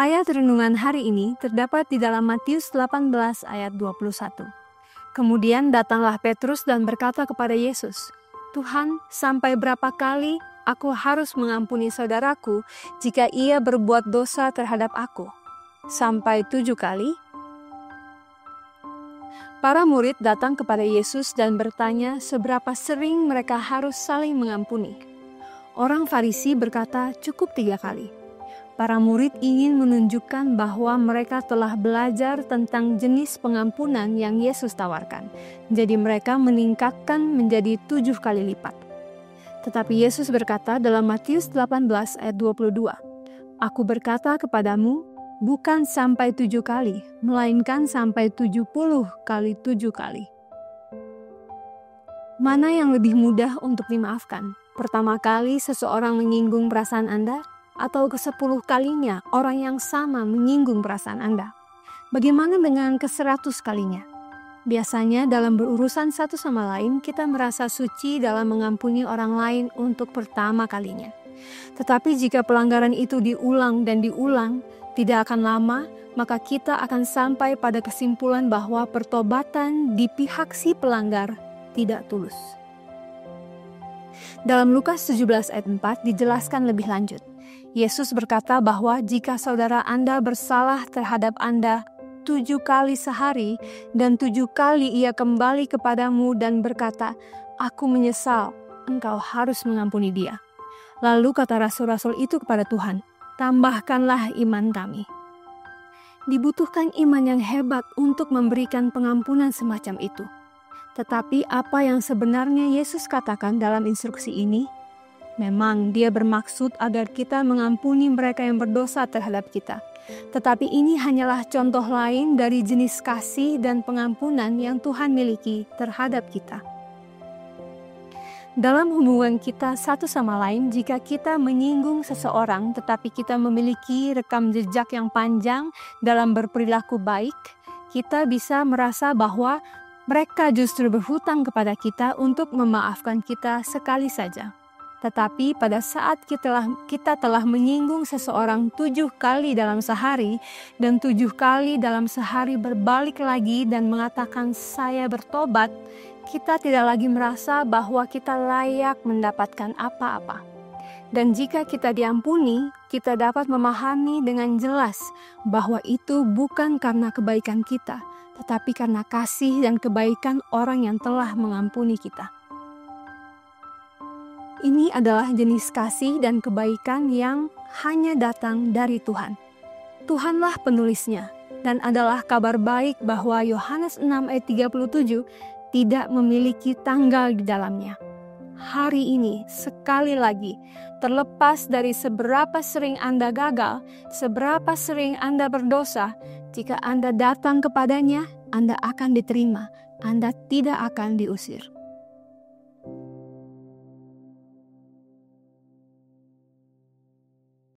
Ayat renungan hari ini terdapat di dalam Matius 18 ayat 21. Kemudian datanglah Petrus dan berkata kepada Yesus, "Tuhan, sampai berapa kali aku harus mengampuni saudaraku jika ia berbuat dosa terhadap aku? Sampai 7 kali?" Para murid datang kepada Yesus dan bertanya seberapa sering mereka harus saling mengampuni. Orang Farisi berkata cukup 3 kali. Para murid ingin menunjukkan bahwa mereka telah belajar tentang jenis pengampunan yang Yesus tawarkan. Jadi mereka meningkatkan menjadi 7 kali lipat. Tetapi Yesus berkata dalam Matius 18 ayat 22, "Aku berkata kepadamu, bukan sampai 7 kali, melainkan sampai 70 kali 7 kali." Mana yang lebih mudah untuk dimaafkan? Pertama kali seseorang menyinggung perasaan Anda? Atau ke-10 kalinya orang yang sama menyinggung perasaan Anda? Bagaimana dengan ke-100 kalinya? Biasanya dalam berurusan satu sama lain kita merasa suci dalam mengampuni orang lain untuk pertama kalinya. Tetapi jika pelanggaran itu diulang dan diulang, tidak akan lama maka kita akan sampai pada kesimpulan bahwa pertobatan di pihak si pelanggar tidak tulus. Dalam Lukas 17 ayat 4 dijelaskan lebih lanjut. Yesus berkata bahwa jika saudara Anda bersalah terhadap Anda 7 kali sehari dan 7 kali ia kembali kepadamu dan berkata, "Aku menyesal," engkau harus mengampuni dia. Lalu kata rasul-rasul itu kepada Tuhan, "Tambahkanlah iman kami." Dibutuhkan iman yang hebat untuk memberikan pengampunan semacam itu. Tetapi apa yang sebenarnya Yesus katakan dalam instruksi ini? Memang dia bermaksud agar kita mengampuni mereka yang berdosa terhadap kita. Tetapi ini hanyalah contoh lain dari jenis kasih dan pengampunan yang Tuhan miliki terhadap kita. Dalam hubungan kita satu sama lain, jika kita menyinggung seseorang tetapi kita memiliki rekam jejak yang panjang dalam berperilaku baik, kita bisa merasa bahwa mereka justru berhutang kepada kita untuk memaafkan kita sekali saja. Tetapi pada saat kita telah menyinggung seseorang 7 kali dalam sehari dan 7 kali dalam sehari berbalik lagi dan mengatakan saya bertobat, kita tidak lagi merasa bahwa kita layak mendapatkan apa-apa. Dan jika kita diampuni, kita dapat memahami dengan jelas bahwa itu bukan karena kebaikan kita, tetapi karena kasih dan kebaikan orang yang telah mengampuni kita. Ini adalah jenis kasih dan kebaikan yang hanya datang dari Tuhan. Tuhanlah penulisnya dan adalah kabar baik bahwa Yohanes 6 ayat 37 tidak memiliki tanggal di dalamnya. Hari ini sekali lagi, terlepas dari seberapa sering Anda gagal, seberapa sering Anda berdosa, jika Anda datang kepadanya, Anda akan diterima, Anda tidak akan diusir.